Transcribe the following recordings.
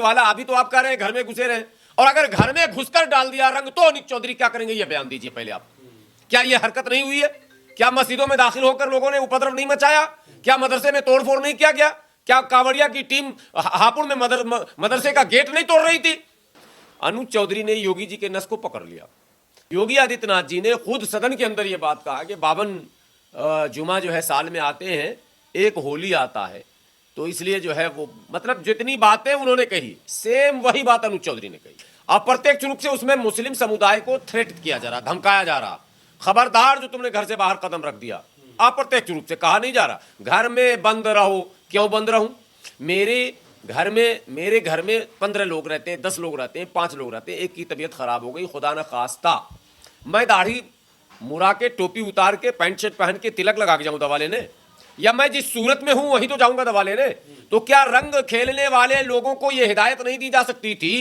वाला अभी तो आप कह रहे हैं घर में घुसे रहे, और अगर घर में घुसकर डाल दिया रंग तो अनिक चौधरी क्या करेंगे ये बयान दीजिए पहले आप। क्या ये हरकत नहीं हुई है? क्या मस्जिदों में दाखिल होकर लोगों ने उपद्रव नहीं मचाया? क्या मदरसे में तोड़फोड़ नहीं किया गया? क्या कांवड़िया की टीम हापुड़ में मदरसे का गेट नहीं तोड़ रही थी? अनुज चौधरी ने योगी जी के नस को पकड़ लिया। योगी आदित्यनाथ जी ने खुद सदन के अंदर यह बात कहा कि 52 जुमा जो है साल में आते हैं, एक होली आता है, तो इसलिए जो है वो मतलब जितनी बातें उन्होंने कही सेम वही बात अनुज चौधरी ने कही। अप्रत्यक्ष रूप से उसमें मुस्लिम समुदाय को थ्रेट किया जा रहा, धमकाया जा रहा, खबरदार जो तुमने घर से बाहर कदम रख दिया। अप्रत्यक्ष रूप से कहा नहीं जा रहा घर में बंद रहो। क्यों बंद रहूं? मेरे घर में 15 लोग रहते हैं, 10 लोग रहते हैं, 5 लोग रहते हैं, एक की तबीयत खराब हो गई, खुदा न खास्ता मैं दाढ़ी मुड़ा के टोपी उतार के पैंट शर्ट पहन के तिलक लगा के जाऊं दवा लेने? या मैं जिस सूरत में हूं वहीं तो जाऊंगा दवा लेने? तो क्या रंग खेलने वाले लोगों को यह हिदायत नहीं दी जा सकती थी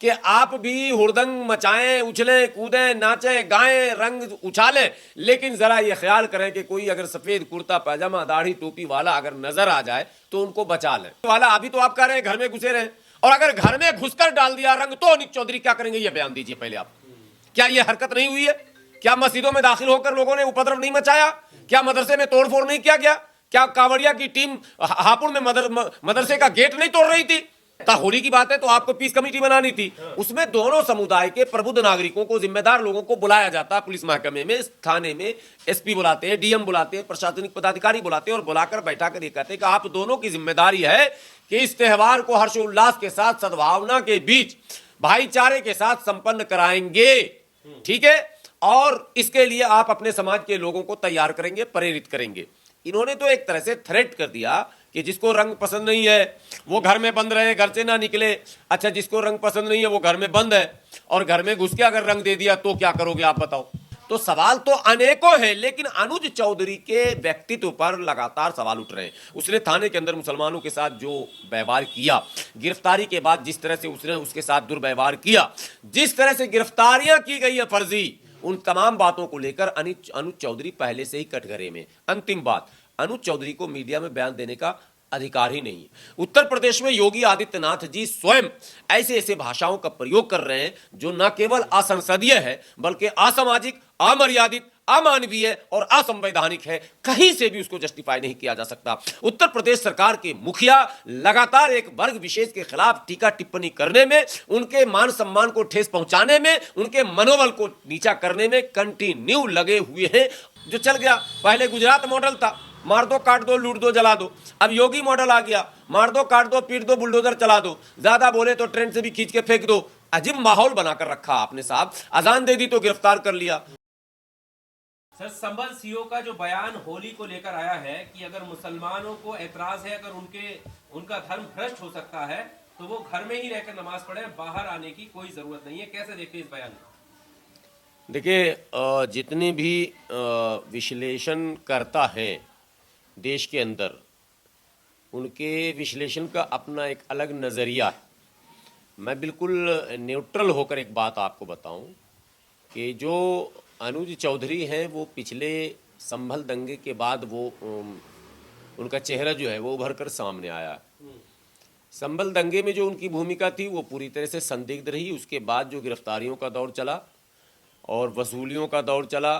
कि आप भी हुड़दंग मचाएं, उछलें कूदें, नाचें गाएं, रंग उछालें, लेकिन जरा ये ख्याल करें कि कोई अगर सफेद कुर्ता पैजामा दाढ़ी टोपी वाला अगर नजर आ जाए तो उनको बचा लें। वाला अभी तो आप कह रहे हैं घर में घुसे रहे, और अगर घर में घुसकर डाल दिया रंग तो अनिक चौधरी क्या करेंगे ये बयान दीजिए पहले आप। क्या ये हरकत नहीं हुई है? क्या मस्जिदों में दाखिल होकर लोगों ने उपद्रव नहीं मचाया? क्या मदरसे में तोड़फोड़ नहीं किया गया? क्या कांवड़िया की टीम हापुड़ में मदरसे का गेट नहीं तोड़ रही थी? होली की बात है तो आपको पीस कमेटी बनानी थी, उसमें दोनों समुदाय के प्रबुद्ध नागरिकों को, जिम्मेदार लोगों को बुलाया जाता, पुलिस महकमे में, थाने में एसपी बुलाते हैं, डीएम बुलाते हैं, प्रशासनिक पदाधिकारी बुलाते हैं और बुलाकर बैठाकर ये कहते हैं कि आप दोनों की जिम्मेदारी है कि इस त्योहार को हर्षोल्लास के साथ, सद्भावना के बीच, भाईचारे के साथ संपन्न कराएंगे, ठीक है, और इसके लिए आप अपने समाज के लोगों को तैयार करेंगे, प्रेरित करेंगे। इन्होंने तो एक तरह से थ्रेट कर दिया कि जिसको रंग पसंद नहीं है वो घर में बंद रहे, घर से ना निकले। अच्छा, जिसको रंग पसंद नहीं है वो घर में बंद है, और घर में घुस के अगर रंग दे दिया तो क्या करोगे आप बताओ? तो सवाल तो अनेकों है, लेकिन अनुज चौधरी के व्यक्तित्व पर लगातार सवाल उठ रहे हैं। उसने थाने के अंदर मुसलमानों के साथ जो व्यवहार किया, गिरफ्तारी के बाद जिस तरह से उसने उसके साथ दुर्व्यवहार किया, जिस तरह से गिरफ्तारियां की गई है फर्जी, उन तमाम बातों को लेकर अनुज चौधरी पहले से ही कटघरे में। अंतिम बात, अनुज चौधरी को मीडिया में बयान देने का अधिकार ही नहीं है। उत्तर प्रदेश में योगी आदित्यनाथ जी स्वयं ऐसे ऐसे भाषाओं का प्रयोग कर रहे हैं जो न केवल असंसदीय है बल्कि असामाजिक, अमर्यादित, अमानवीय और असंवैधानिक है। कहीं से भी उसको जस्टिफाई नहीं किया जा सकता। उत्तर प्रदेश सरकार के मुखिया लगातार एक वर्ग विशेष के खिलाफ टीका टिप्पणी करने में, उनके मान सम्मान को ठेस पहुंचाने में, उनके मनोबल को नीचा करने में कंटिन्यू लगे हुए हैं। जो चल गया, पहले गुजरात मॉडल था, मार दो काट दो लूट दो जला दो। अब योगी मॉडल आ गया, मार दो काट दो पीट दो बुलडोजर चला दो, ज्यादा बोले तो ट्रेन से भी खींच के फेंक दो। अजीब माहौल बनाकर रखा आपने साहब। अजान दे दी तो गिरफ्तार कर लिया। सर, संभल सीओ का जो बयान होली को लेकर आया है कि अगर मुसलमानों को एतराज है, अगर उनका धर्म भ्रष्ट हो सकता है तो वो घर में ही रहकर नमाज पढ़े, बाहर आने की कोई जरूरत नहीं है, कैसे देखते हैं इस बयान को? देखिए, जितने भी विश्लेषण करता है देश के अंदर, उनके विश्लेषण का अपना एक अलग नज़रिया है। मैं बिल्कुल न्यूट्रल होकर एक बात आपको बताऊं कि जो अनुज चौधरी हैं वो पिछले संभल दंगे के बाद वो उनका चेहरा जो है वो उभर कर सामने आया। संभल दंगे में जो उनकी भूमिका थी वो पूरी तरह से संदिग्ध रही। उसके बाद जो गिरफ्तारियों का दौर चला और वसूलियों का दौर चला,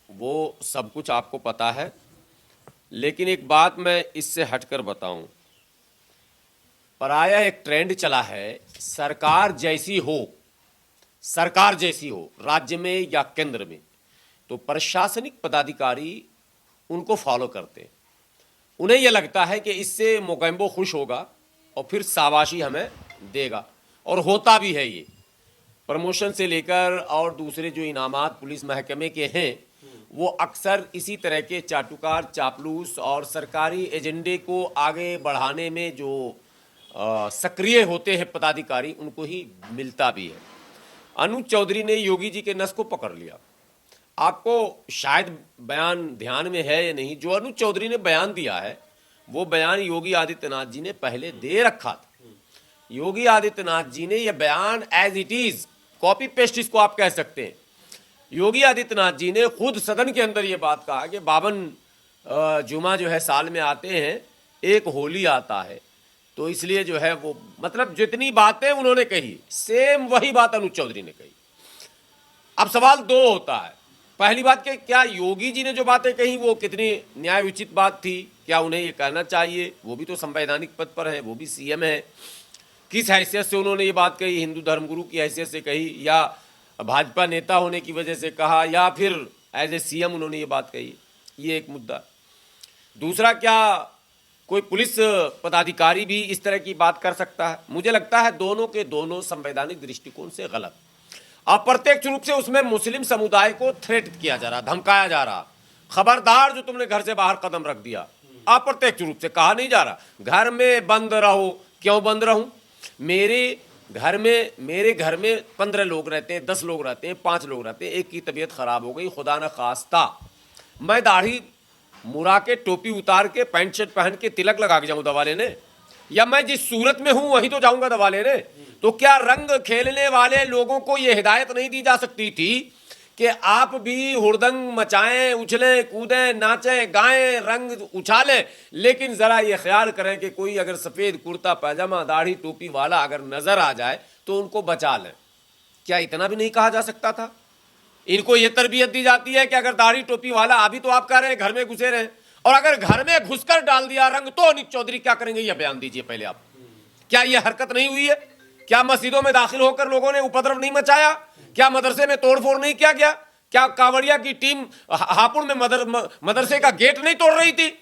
वो सब कुछ आपको पता है। लेकिन एक बात मैं इससे हटकर बताऊं, पराया एक ट्रेंड चला है, सरकार जैसी हो राज्य में या केंद्र में, तो प्रशासनिक पदाधिकारी उनको फॉलो करते हैं। उन्हें यह लगता है कि इससे मोगैम्बो खुश होगा और फिर शाबाशी हमें देगा, और होता भी है। ये प्रमोशन से लेकर और दूसरे जो इनामात पुलिस महकमे के हैं वो अक्सर इसी तरह के चाटुकार, चापलूस और सरकारी एजेंडे को आगे बढ़ाने में जो सक्रिय होते हैं पदाधिकारी, उनको ही मिलता भी है। अनुज चौधरी ने योगी जी के नस को पकड़ लिया। आपको शायद बयान ध्यान में है या नहीं, जो अनुज चौधरी ने बयान दिया है वो बयान योगी आदित्यनाथ जी ने पहले दे रखा था। योगी आदित्यनाथ जी ने यह बयान as it is copy paste, इसको आप कह सकते हैं। योगी आदित्यनाथ जी ने खुद सदन के अंदर ये बात कहा कि 52 जुमा जो है साल में आते हैं, एक होली आता है, तो इसलिए जो है वो मतलब जितनी बातें उन्होंने कही सेम वही बात अनुज चौधरी ने कही। अब सवाल दो होता है, पहली बात कि क्या योगी जी ने जो बातें कही वो कितनी न्याय उचित बात थी, क्या उन्हें ये कहना चाहिए, वो भी तो संवैधानिक पद पर है, वो भी सीएम है, किस हैसियत से उन्होंने ये बात कही, हिंदू धर्मगुरु की हैसियत से कही या भाजपा नेता होने की वजह से कहा या फिर एज ए सीएम उन्होंने ये बात कही, ये एक मुद्दा। दूसरा, क्या कोई पुलिस पदाधिकारी भी इस तरह की बात कर सकता है? मुझे लगता है दोनों के दोनों संवैधानिक दृष्टिकोण से गलत। अप्रत्यक्ष रूप से उसमें मुस्लिम समुदाय को थ्रेट किया जा रहा, धमकाया जा रहा, खबरदार जो तुमने घर से बाहर कदम रख दिया। अप्रत्यक्ष रूप से कहा नहीं जा रहा घर में बंद रहो। क्यों बंद रहूं? मेरे घर में 15 लोग रहते हैं, 10 लोग रहते हैं, 5 लोग रहते हैं, एक की तबीयत खराब हो गई, खुदा न खास्ता, मैं दाढ़ी मुड़ा के टोपी उतार के पैंट शर्ट पहन के तिलक लगा के जाऊं दवा लेने, या मैं जिस सूरत में हूं वहीं तो जाऊंगा दवा लेने? तो क्या रंग खेलने वाले लोगों को यह हिदायत नहीं दी जा सकती थी कि आप भी हुड़दंग मचाएं, उछलें कूदें, नाचें गाएं, रंग उछालें, लेकिन जरा ये ख्याल करें कि कोई अगर सफेद कुर्ता पैजामा दाढ़ी टोपी वाला अगर नजर आ जाए तो उनको बचा लें? क्या इतना भी नहीं कहा जा सकता था? इनको ये तरबियत दी जाती है कि अगर दाढ़ी टोपी वाला, अभी तो आप कह रहे हैं घर में घुसे रहे, और अगर घर में घुसकर डाल दिया रंग तो अनिक चौधरी क्या करेंगे? यह बयान दीजिए पहले आप। क्या यह हरकत नहीं हुई है? क्या मस्जिदों में दाखिल होकर लोगों ने उपद्रव नहीं मचाया? क्या मदरसे में तोड़फोड़ नहीं किया गया? क्या कांवड़िया की टीम हापुड़ में मदरसे का गेट नहीं तोड़ रही थी?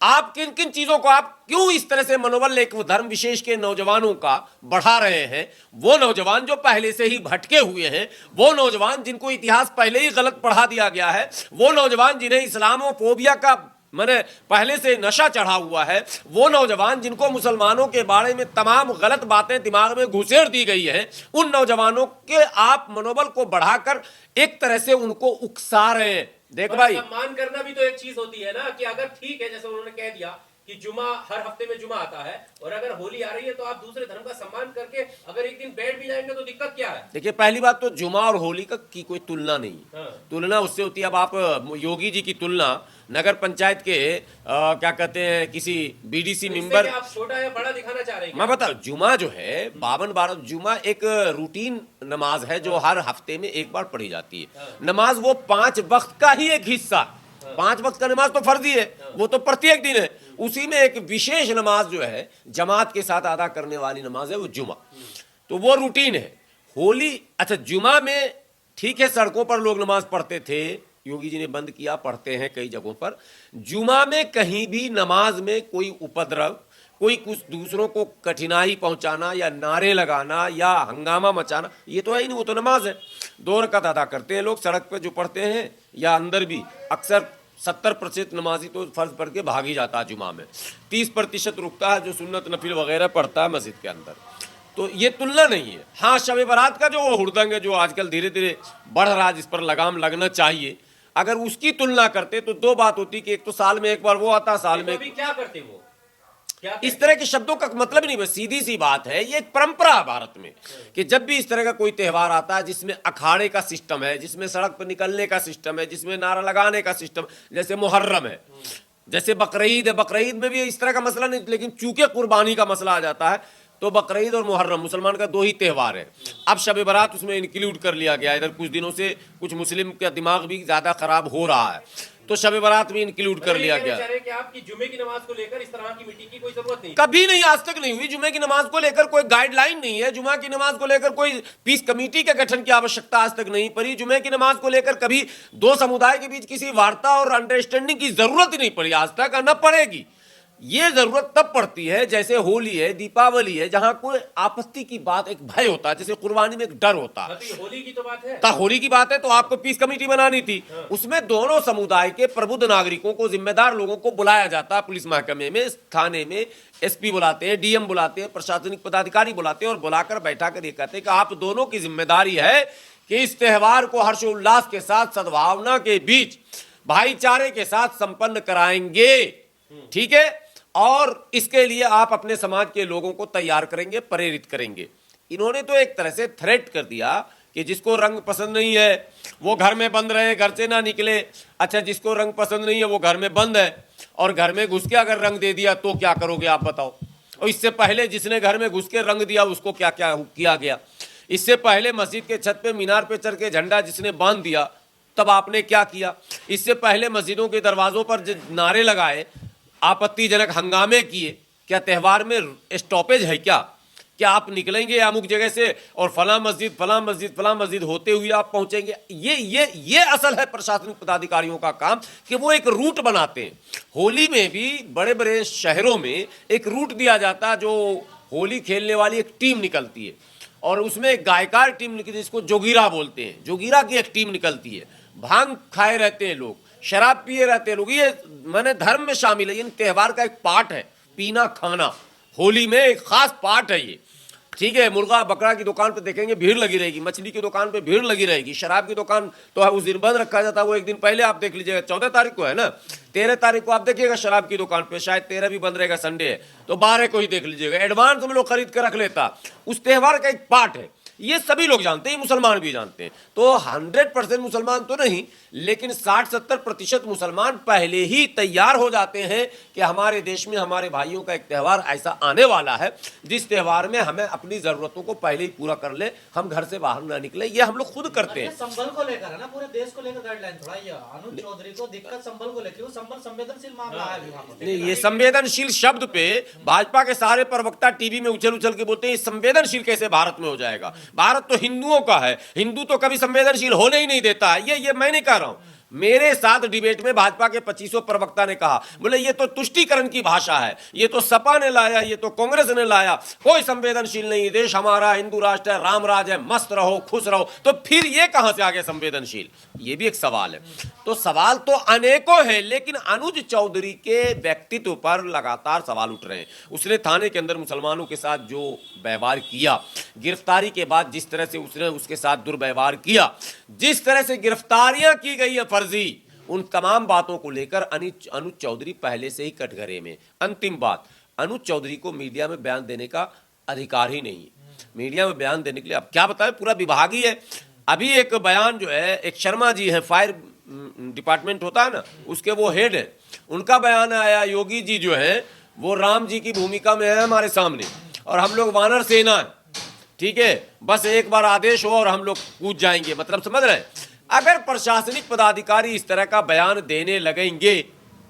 आप किन किन चीजों को आप क्यों इस तरह से मनोबल एक धर्म विशेष के नौजवानों का बढ़ा रहे हैं? वो नौजवान जो पहले से ही भटके हुए हैं, वो नौजवान जिनको इतिहास पहले ही गलत पढ़ा दिया गया है, वो नौजवान जिन्हें इस्लामोफोबिया का मैंने पहले से नशा चढ़ा हुआ है, वो नौजवान जिनको मुसलमानों के बारे में तमाम गलत बातें दिमाग में घुसेड़ दी गई है, उन नौजवानों के आप मनोबल को बढ़ाकर एक तरह से उनको उकसा रहे हैं। देख भाई, सम्मान करना भी तो एक चीज होती है ना, कि अगर ठीक है जैसे उन्होंने कह दिया कि जुमा हर हफ्ते में जुमा आता है और अगर होली आ रही है तो आप दूसरे धर्म का सम्मान करके अगर एक दिन बैठ भी जाएंगे तो दिक्कत क्या है? देखिए, पहली बात तो जुमा और होली का की कोई तुलना नहीं है। हाँ। तुलना उससे होती है, अब आप योगी जी की तुलना नगर पंचायत के क्या कहते हैं किसी बीडीसी तो मेंबर, आप छोटा या बड़ा दिखाना चाह रहे हैं? मैं बता, जुमा जो है 52 जुमा एक रूटीन नमाज है जो हर हफ्ते में एक बार पढ़ी जाती है। नमाज वो 5 वक्त का ही एक हिस्सा, 5 वक्त का नमाज तो फर्जी है, वो तो प्रत्येक दिन है, उसी में एक विशेष नमाज जो है जमात के साथ अदा करने वाली नमाज है वो जुमा, तो वो रूटीन है। होली, अच्छा जुमा में ठीक है सड़कों पर लोग नमाज पढ़ते थे, योगी जी ने बंद किया, पढ़ते हैं कई जगहों पर। जुमा में कहीं भी नमाज में कोई उपद्रव, कोई कुछ दूसरों को कठिनाई पहुंचाना या नारे लगाना या हंगामा मचाना, ये तो है ही नहीं, वो तो नमाज है। 2 रकात अदा करते हैं लोग सड़क पर जो पढ़ते हैं या अंदर भी, अक्सर 70% नमाजी तो फर्ज पढ़ के भाग ही जाता है जुमा में, 30% रुकता है जो सुन्नत नफिल वगैरह पढ़ता है मस्जिद के अंदर। तो ये तुलना नहीं है। हाँ, शब बारात का जो वो हुड़दंग है जो आजकल धीरे धीरे बढ़ रहा है, जिस पर लगाम लगना चाहिए, अगर उसकी तुलना करते तो 2 बात होती कि एक तो साल में एक बार वो आता, साल में अभी क्या करते वो, क्या इस तरह के शब्दों का मतलब नहीं, बस सीधी सी बात है, ये एक परंपरा है भारत में कि जब भी इस तरह का कोई त्यौहार आता है जिसमें अखाड़े का सिस्टम है, जिसमें सड़क पर निकलने का सिस्टम है, जिसमें नारा लगाने का सिस्टम, जैसे मुहर्रम है, जैसे बकरीद है, बकरीद में भी इस तरह का मसला नहीं, लेकिन चूंकि कुर्बानी का मसला आ जाता है तो बकरीद और मुहर्रम मुसलमान का 2 ही त्यौहार है। अब शब बारात उसमें इंक्लूड कर लिया गया, इधर कुछ दिनों से कुछ मुस्लिम का दिमाग भी ज्यादा खराब हो रहा है तो शब बारात में इंक्लूड कर लिया गया। कि आपकी जुमे की नमाज को लेकर इस तरह की मीटिंग की कोई जरूरत नहीं, कभी नहीं, आज तक नहीं हुई। जुमे की नमाज को लेकर कोई गाइडलाइन नहीं है, जुमा की नमाज को लेकर कोई पीस कमेटी के गठन की आवश्यकता आज तक नहीं पड़ी। जुमे की नमाज को लेकर कभी 2 समुदाय के बीच किसी वार्ता और अंडरस्टैंडिंग की जरूरत ही नहीं पड़ी आज तक, और न पड़ेगी। ये जरूरत तब पड़ती है जैसे होली है, दीपावली है, जहां कोई आपत्ति की बात, एक भय होता है, जैसे कुर्बानी में एक डर होता है। तो होली की तो बात है, होली की बात है तो आपको पीस कमेटी बनानी थी। उसमें दोनों समुदाय के प्रबुद्ध नागरिकों को, जिम्मेदार लोगों को बुलाया जाता है, पुलिस महकमे में, थाने में एसपी बुलाते हैं, डीएम बुलाते हैं, प्रशासनिक पदाधिकारी बुलाते हैं और बुलाकर बैठा कर ये कहते हैं कि आप दोनों की जिम्मेदारी है कि इस त्यौहार को हर्षोल्लास के साथ, सद्भावना के बीच, भाईचारे के साथ संपन्न कराएंगे, ठीक है, और इसके लिए आप अपने समाज के लोगों को तैयार करेंगे, प्रेरित करेंगे। इन्होंने तो एक तरह से थ्रेट कर दिया कि जिसको रंग पसंद नहीं है वो घर में बंद रहे, घर से ना निकले। अच्छा, जिसको रंग पसंद नहीं है वो घर में बंद है और घर में घुस के अगर रंग दे दिया तो क्या करोगे आप बताओ? और इससे पहले जिसने घर में घुस के रंग दिया उसको क्या क्या किया गया, इससे पहले मस्जिद के छत पे मीनार पे चढ़ के झंडा जिसने बांध दिया तब आपने क्या किया, इससे पहले मस्जिदों के दरवाजों पर नारे लगाए, आपत्तिजनक हंगामे किए, क्या त्यौहार में स्टॉपेज है क्या आप निकलेंगे अमुक जगह से और फलां मस्जिद होते हुए आप पहुंचेंगे। ये असल है प्रशासनिक पदाधिकारियों का काम कि वो एक रूट बनाते हैं। होली में भी बड़े बड़े शहरों में एक रूट दिया जाता है, जो होली खेलने वाली एक टीम निकलती है और उसमें एक गायकार टीम निकलती है जिसको जोगीरा बोलते हैं, जोगीरा की एक टीम निकलती है। भांग खाए रहते हैं लोग, शराब पिए रहते हैं लोग, ये मैंने धर्म में शामिल है, इन त्यौहार का एक पार्ट है पीना खाना, होली में एक खास पार्ट है ये। ठीक है, मुर्गा बकरा की दुकान पे देखेंगे भीड़ लगी रहेगी, मछली की दुकान पे भीड़ लगी रहेगी, शराब की दुकान तो है उस दिन बंद रखा जाता है, वो एक दिन पहले आप देख लीजिएगा, 14 तारीख को है ना, 13 तारीख को आप देखिएगा शराब की दुकान पे, शायद 13 भी बंद रहेगा, संडे है तो 12 को ही देख लीजिएगा, एडवांस में लोग खरीद के रख लेता, उस त्यौहार का एक पार्ट है। ये सभी लोग जानते हैं, मुसलमान भी जानते हैं। तो 100% मुसलमान तो नहीं, लेकिन 60-70% मुसलमान पहले ही तैयार हो जाते हैं कि हमारे देश में हमारे भाइयों का एक त्यौहार ऐसा आने वाला है जिस त्यौहार में हमें अपनी जरूरतों को पहले ही पूरा कर ले, हम घर से बाहर ना निकले। ये हम लोग खुद करते हैं। संबल को लेकर है ना, पूरे देश को लेकर गाइडलाइन थोड़ा, ये अनुज चौधरी को दिक्कत संबल को लेकर, वो संबल संवेदनशील मामला है वहाँ पर। नहीं, ये संवेदनशील शब्द पे भाजपा के सारे प्रवक्ता टीवी में उछल उछल के बोलते हैं, संवेदनशील कैसे भारत में हो जाएगा, भारत तो हिंदुओं का है, हिंदू तो कभी संवेदनशील होने ही नहीं देता है। ये मैं नहीं कह रहा हूं, मेरे साथ डिबेट में भाजपा के 25 प्रवक्ता ने कहा, बोले ये तो तुष्टीकरण की भाषा है, ये तो सपा ने लाया, ये तो कांग्रेस ने लाया, कोई संवेदनशील नहीं, देश हमारा हिंदू राष्ट्र है, राम राज है, मस्त रहो खुश रहो, तो फिर ये कहां से आ गया संवेदनशील, ये भी एक सवाल है। तो सवाल तो अनेकों हैं, लेकिन अनुज चौधरी के व्यक्तित्व पर लगातार सवाल उठ रहे हैं। उसने थाने के अंदर मुसलमानों के साथ जो व्यवहार किया, गिरफ्तारी के बाद जिस तरह से उसने उसके साथ दुर्व्यवहार किया, जिस तरह से गिरफ्तारियां की गई है फर्जी, उन तमाम बातों को लेकर अनुज चौधरी पहले से ही कटघरे में। अंतिम बात, अनुज चौधरी को मीडिया में बयान देने का अधिकार ही नहीं है। मीडिया में बयान देने के लिए अब क्या बताएं, पूरा विभाग ही है। अभी एक बयान जो है, एक शर्मा जी है, फायर डिपार्टमेंट होता है ना, उसके वो हेड है, उनका बयान आया, योगी जी जो है वो राम जी की भूमिका में है हमारे सामने और हम लोग वानर सेना है, ठीक है, बस एक बार आदेश हो और हम लोग कूद जाएंगे। मतलब समझ रहे हैं, अगर प्रशासनिक पदाधिकारी इस तरह का बयान देने लगेंगे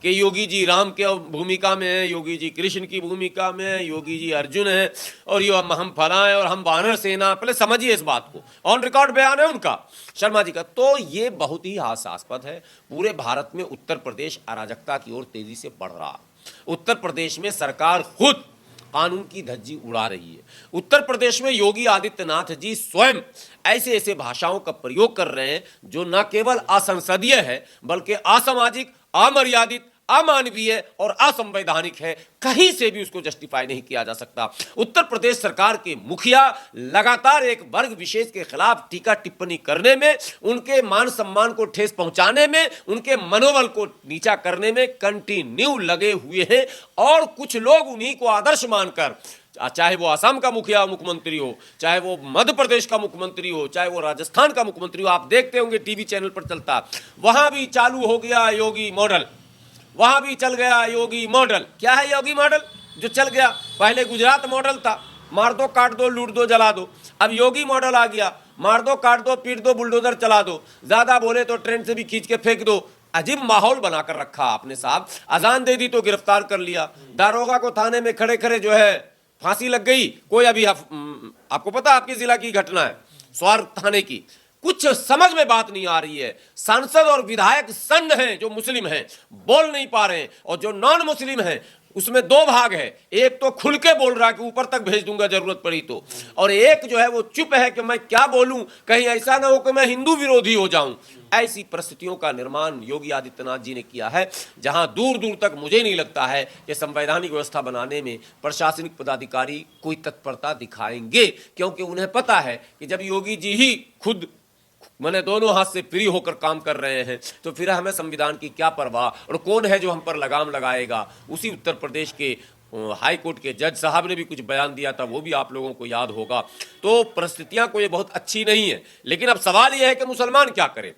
कि योगी जी राम के भूमिका में है, योगी जी कृष्ण की भूमिका में है, योगी जी अर्जुन है और ये हम फला है और हम वानर सेना, पहले समझिए इस बात को, ऑन रिकॉर्ड बयान है उनका, शर्मा जी का, तो ये बहुत ही हास्यास्पद है। पूरे भारत में उत्तर प्रदेश अराजकता की ओर तेजी से बढ़ रहा है। उत्तर प्रदेश में सरकार खुद कानून की धज्जी उड़ा रही है। उत्तर प्रदेश में योगी आदित्यनाथ जी स्वयं ऐसे ऐसे भाषाओं का प्रयोग कर रहे हैं जो न केवल असंसदीय है बल्कि असामाजिक, अमर्यादित, अमानवीय और असंवैधानिक है। कहीं से भी उसको जस्टिफाई नहीं किया जा सकता। उत्तर प्रदेश सरकार के मुखिया लगातार एक वर्ग विशेष के खिलाफ टीका टिप्पणी करने में, उनके मान सम्मान को ठेस पहुंचाने में, उनके मनोबल को नीचा करने में कंटिन्यू लगे हुए हैं और कुछ लोग उन्हीं को आदर्श मानकर, चाहे वो असम का मुखिया मुख्यमंत्री हो, चाहे वो मध्य प्रदेश का मुख्यमंत्री हो, चाहे वो राजस्थान का मुख्यमंत्री हो, आप देखते होंगे टीवी चैनल पर चलता, वहां भी चालू हो गया योगी मॉडल, वहां भी चल गया योगी मॉडल। क्या है योगी मॉडल जो चल गया? पहले गुजरात मॉडल था, मार दो काट दो लूट दो जला दो, अब योगी मॉडल आ गया, मार दो काट दो पीट दो बुलडोजर चला दो, ज्यादा बोले तो ट्रेन से भी खींच के फेंक दो। अजीब माहौल बनाकर रखा आपने साहब। अजान दे दी तो गिरफ्तार कर लिया, दारोगा को थाने में खड़े खड़े जो है फांसी लग गई। कोई अभी आपको पता आपके जिला की घटना है, स्वार थाने की, कुछ समझ में बात नहीं आ रही है। सांसद और विधायक सन्न हैं जो मुस्लिम हैं, बोल नहीं पा रहे हैं, और जो नॉन मुस्लिम हैं उसमें दो भाग है, एक तो खुल के बोल रहा है कि ऊपर तक भेज दूंगा जरूरत पड़ी तो, और एक जो है वो चुप है कि मैं क्या बोलूं, कहीं ऐसा ना हो कि मैं हिंदू विरोधी हो जाऊं। ऐसी परिस्थितियों का निर्माण योगी आदित्यनाथ जी ने किया है, जहां दूर दूर तक मुझे नहीं लगता है कि संवैधानिक व्यवस्था बनाने में प्रशासनिक पदाधिकारी कोई तत्परता दिखाएंगे, क्योंकि उन्हें पता है कि जब योगी जी ही खुद मैंने दोनों हाथ से फ्री होकर काम कर रहे हैं तो फिर हमें संविधान की क्या परवाह, और कौन है जो हम पर लगाम लगाएगा। उसी उत्तर प्रदेश के हाई कोर्ट के जज साहब ने भी कुछ बयान दिया था, वो भी आप लोगों को याद होगा। तो परिस्थितियां कोई बहुत अच्छी नहीं है, लेकिन अब सवाल यह है कि मुसलमान क्या करें।